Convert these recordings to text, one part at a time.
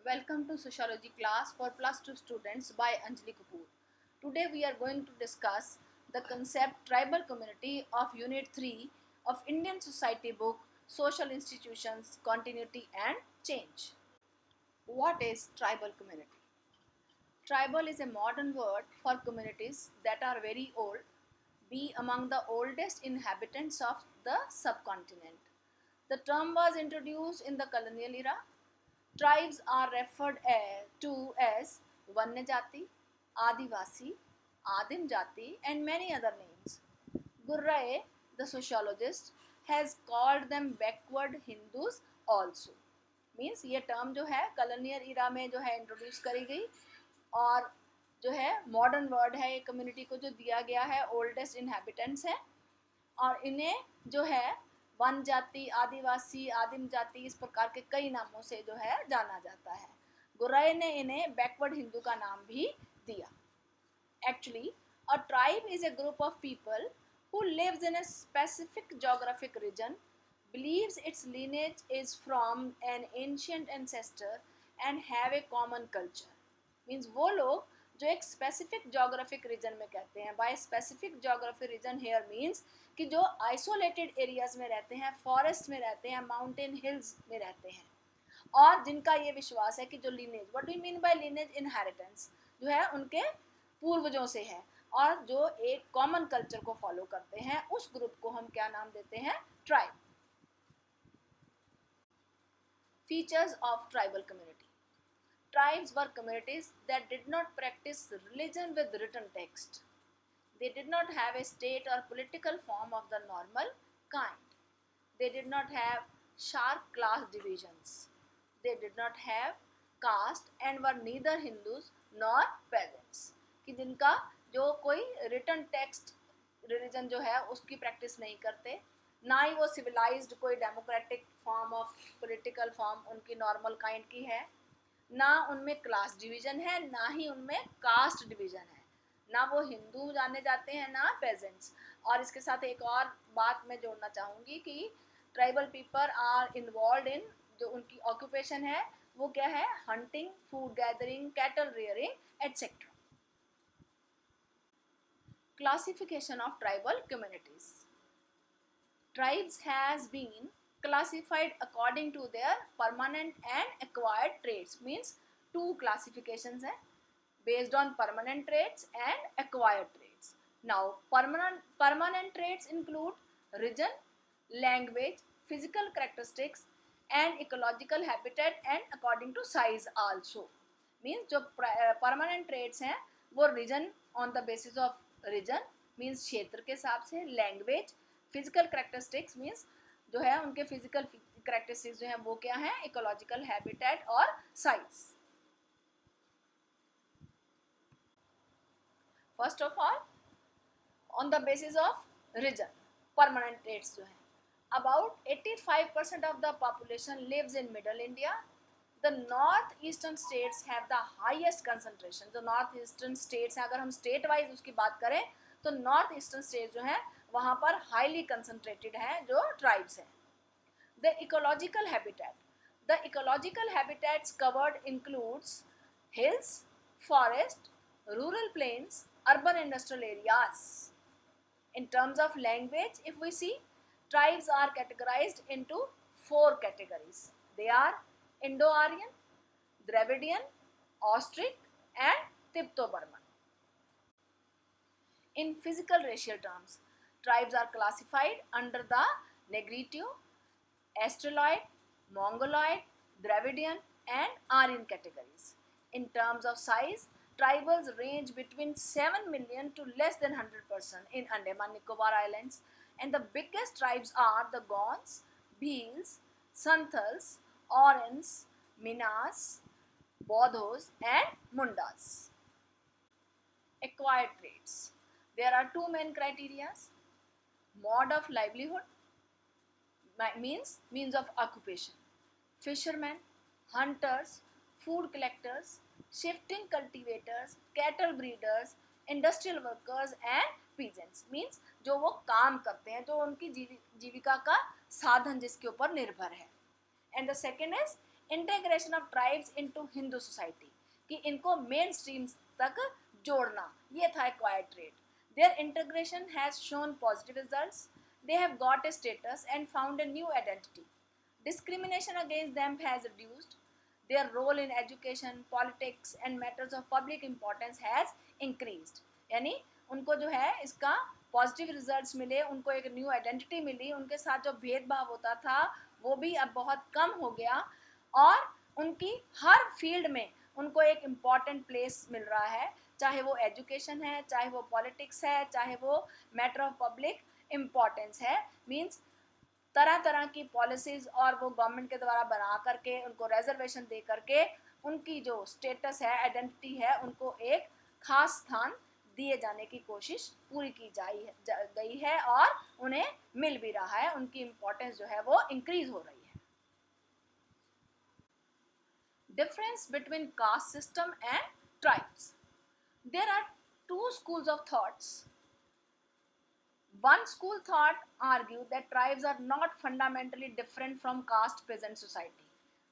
Welcome to Sociology class for plus 2 students by Anjali Kapoor. Today we are going to discuss the concept tribal community of Unit 3 of Indian Society book Social Institutions, Continuity and Change. What is tribal community? Tribal is a modern word for communities that are very old, be among the oldest inhabitants of the subcontinent. The term was introduced in the colonial era. Tribes are referred to as Vanya Jati, Adivasi, Adim Jati, and many other names. Gurrae, the sociologist, has called them backward Hindus also. Means ये term जो है colonial इरा में जो है introduce करी गई और जो है मॉडर्न वर्ड है ये कम्युनिटी को जो दिया गया है ओल्डेस्ट इनहेबिटेंट्स है और इन्हें जो है वन जाति आदिवासी आदिम जाति इस प्रकार के कई नामों से जो है जाना जाता है गुर्राए ने इन्हें बैकवर्ड हिंदू का नाम भी दिया actually a tribe is a group of people who lives in a specific geographic region, believes its lineage is from an ancient ancestor and have a common culture. Means वो लोग जो एक स्पेसिफिक जोग्राफिक रीजन में कहते हैं by specific geographic region here means कि जो isolated areas में रहते हैं फॉरेस्ट में रहते हैं माउंटेन हिल्स में रहते हैं और जिनका ये विश्वास है कि जो lineage what do mean by lineage inheritance जो है उनके पूर्वजों से है और जो एक कॉमन कल्चर को फॉलो करते हैं उस ग्रुप को हम क्या नाम देते हैं tribe features of tribal community Tribes were communities that did not practice religion with written text. They did not have a state or political form of the normal kind. They did not have sharp class divisions. They did not have caste and were neither Hindus nor peasants. कि जिनका जो कोई written text religion जो है उसकी practice नहीं करते ना ही वो civilized कोई democratic form of political form उनकी normal kind की है ना उनमें क्लास डिवीजन है ना ही उनमें कास्ट डिवीजन है ना वो हिंदू जाने जाते हैं ना पेजेंट्स और इसके साथ एक और बात मैं जोड़ना चाहूँगी कि tribal people are involve in जो उनकी ऑक्यूपेशन है वो क्या है hunting food gathering cattle rearing etcetera classification of tribal communities tribes has been classified according to their permanent and acquired traits means two classifications hai based on permanent traits and acquired traits now permanent traits include region language physical characteristics and ecological habitat and according to size also means जो permanent traits हैं वो region on the basis of region means क्षेत्र के हिसाब से language physical characteristics means जो है उनके फिजिकल कैरेक्टरिस्टिक्स जो है वो क्या है इकोलॉजिकल हैबिटेट और size first of all on the basis of region permanent traits जो है about 85% of the population lives in middle India the north eastern states have the highest concentration जो north eastern states हैं अगर हम state wise उसकी बात करें तो नॉर्थ ईस्टर्न स्टेट जो है वहाँ पर हाईली कंसंट्रेटेड है जो ट्राइब्स हैं The ecological habitat. The ecological habitats covered includes hills, forest, rural plains, urban industrial areas. In terms of language, if we see, tribes are categorized into 4 categories. They are Indo-Aryan, Dravidian, Austric, and Tipto-Burman. In physical racial terms, tribes are classified under the Negrito, Australoid, Mongoloid, Dravidian and Aryan categories. In terms of size, tribals range between 7 million to less than 100% in Andaman Nicobar Islands and the biggest tribes are the Gonds, Bhils, Santhals, Orans, Minas, Bodhos and Mundas. Acquired traits. There are two main criteria. Mode of livelihood means of occupation fishermen hunters food collectors shifting cultivators cattle breeders industrial workers and peasants means जो वो काम करते हैं जो उनकी जीविका का साधन जिसके ऊपर निर्भर है and the second is integration of tribes into Hindu society, कि इनको मेन स्ट्रीम तक जोड़ना, ये था acquired trait. Their integration has shown positive results. They have got a status and found a new identity. Discrimination against them has reduced. Their role in education, politics and matters of public importance has increased. यानी उनको जो है इसका positive results मिले, उनको एक new identity मिली, उनके साथ जो भेदभाव होता था वो भी अब बहुत कम हो गया, और उनकी हर फील्ड में उनको एक इम्पॉर्टेंट प्लेस मिल रहा है, चाहे वो एजुकेशन है, चाहे वो पॉलिटिक्स है, चाहे वो मैटर ऑफ पब्लिक इम्पॉर्टेंस है. मीन्स तरह तरह की पॉलिसीज़ और वो गवर्नमेंट के द्वारा बना करके उनको रिजर्वेशन दे करके उनकी जो स्टेटस है, आइडेंटिटी है, उनको एक खास स्थान दिए जाने की कोशिश पूरी की गई है और उन्हें मिल भी रहा है. उनकी इम्पोर्टेंस जो है वो इंक्रीज हो रही है. Difference between caste system and tribes. There are two schools of thoughts. One school thought argued that tribes are not fundamentally different from caste peasant society,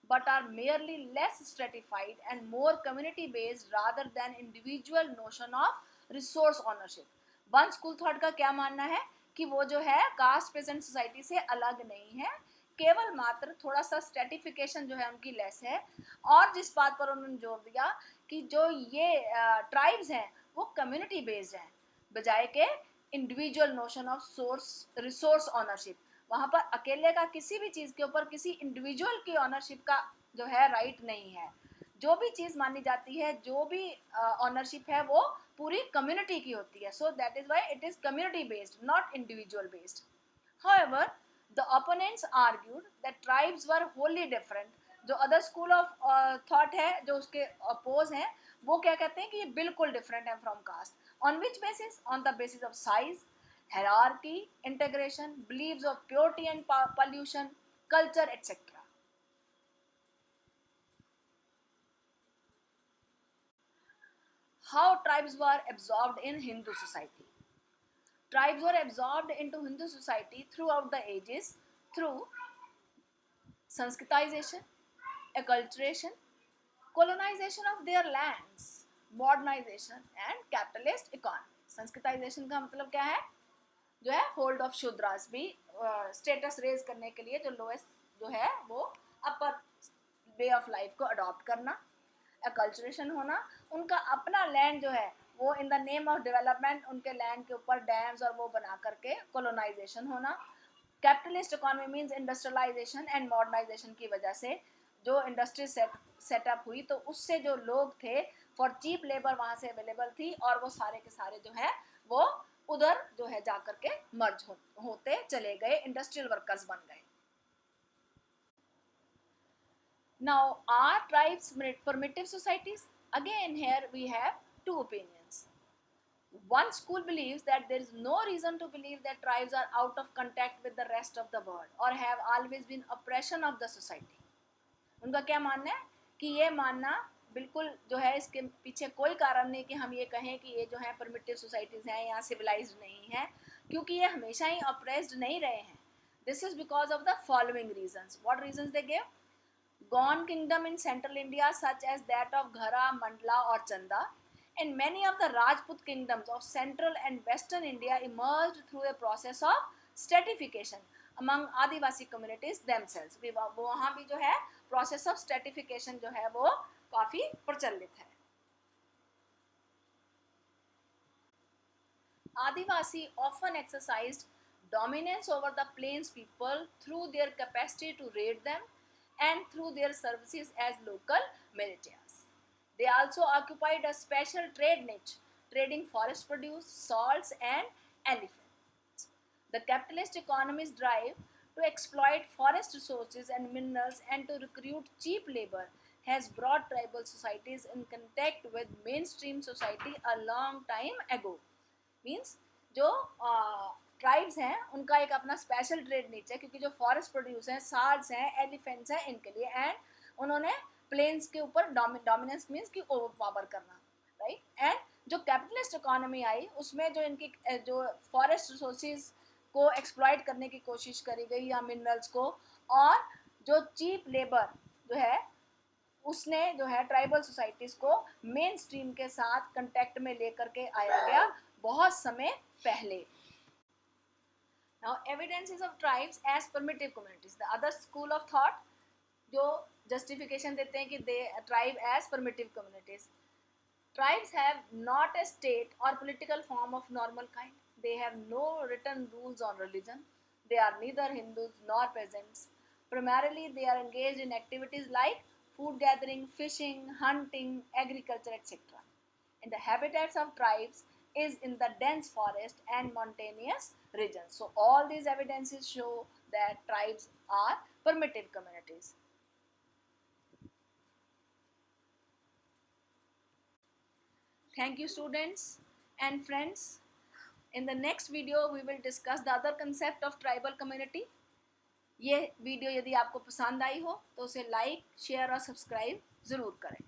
but are merely less stratified and more community based rather than individual notion of resource ownership. One school thought का क्या मानना है कि वो जो है cast pageant society से अलग नहीं है, केवल मात्र थोड़ा सा स्ट्रेटिफिकेशन जो है उनकी लेस है, और जिस बात पर उन्होंने जोर दिया कि जो ये ट्राइब्स हैं वो कम्युनिटी बेस्ड हैं बजाय के individual notion of source resource ownership. वहाँ पर अकेले का किसी भी चीज़ के ऊपर किसी इंडिविजुअल की ऑनरशिप का जो है राइट नहीं है. जो भी चीज़ मानी जाती है, जो भी ऑनरशिप है वो पूरी कम्युनिटी की होती है. So that is why it is community based, not individual based. However, the opponents argued that tribes were wholly different. जो अदर स्कूल ऑफ थॉट है जो उसके अपोज हैं, वो क्या कहते हैं कि ये बिल्कुल डिफरेंट है from cast. On which basis? On the basis of size, hierarchy, integration, beliefs of purity and pollution, culture, etc. How tribes were absorbed in Hindu society. Tribes were absorbed into Hindu society throughout the ages through Sanskritization, acculturation, colonization of their lands, modernization and capitalist economy. Sanskritisation का मतलब क्या है? जो है hold of Shudras भी status raise करने के लिए जो लोएस्ट जो है वो अपर वे ऑफ लाइफ को अडॉप्ट करना. अकल्चरेशन होना, उनका अपना लैंड जो है वो in the name of development उनके लैंड के ऊपर डैम्स और वो बना करके कोलोनाइजेशन होना. Capitalist economy means industrialisation and modernisation की वजह से जो इंडस्ट्री सेटअप हुई तो उससे जो लोग थे फॉर चीप लेबर वहाँ से अवेलेबल थी, और वो सारे के सारे जो है वो उधर जो है जा करके मर्ज होते चले गए, इंडस्ट्रियल वर्कर्स बन गए. Now, are tribes primitive societies? Again, here we have two opinions. One school believes that there is no reason to believe that tribes are out of contact with the rest of the world or have always been oppression of the society. उनका क्या मानना है कि ये मानना बिल्कुल जो है इसके पीछे कोई कारण नहीं कि हम ये कहें कि ये जो है प्रिमिटिव सोसाइटीज़ हैं या सिविलाइज्ड नहीं है, क्योंकि ये हमेशा ही ऑप्रेस्ड नहीं रहे हैं. This is because of the following reasons. What reasons they give? Gone kingdom in central India such as that of Ghara, Mandla or Chanda, and many of the Rajput kingdoms of central and western India emerged through a process of stratification among Adivasi communities themselves. वहाँ भी जो है process of stratification जो है वो काफ़ी प्रचलित है. Adivasi often exercised dominance over the plains people through their capacity to raid them and through their services as local militias. They also occupied a special trade niche, trading forest produce, salts and elephants. The capitalist economy's drive to exploit forest resources and minerals and to recruit cheap labor has brought tribal societies in contact with mainstream society a long time ago. Means जो tribes हैं उनका एक अपना special trade नीच है, क्योंकि जो forest produce हैं, साल्स हैं, एलिफेंट्स हैं इनके लिए, एंड उन्होंने प्लेन्स के ऊपर डोमिनेंस मीन्स की ओवर पावर करना, राइट. एंड जो कैपिटलिस्ट इकोनॉमी आई उसमें जो इनकी जो फॉरेस्ट रिसोर्सेज को एक्सप्लॉइट करने की कोशिश करी गई या मिनरल्स को, और जो चीप लेबर जो है उसने जो है ट्राइबल सोसाइटीज़ को मेन स्ट्रीम के साथ कंटेक्ट में लेकर के आया गया बहुत समय पहले. Now evidences of tribes as primitive communities. The other school of thought जो justification देते हैं कि they tribe as primitive communities. Tribes have not a state or political form of normal kind. They have no written rules on religion. They are neither Hindus nor peasants. Primarily, they are engaged in activities like food gathering, fishing, hunting, agriculture, etc. And the habitats of tribes is in the dense forest and mountainous regions. So all these evidences show that tribes are primitive communities. Thank you students and friends. In the next video we will discuss the other concept of tribal community. ये video यदि आपको पसंद आई हो तो उसे like share और subscribe ज़रूर करें.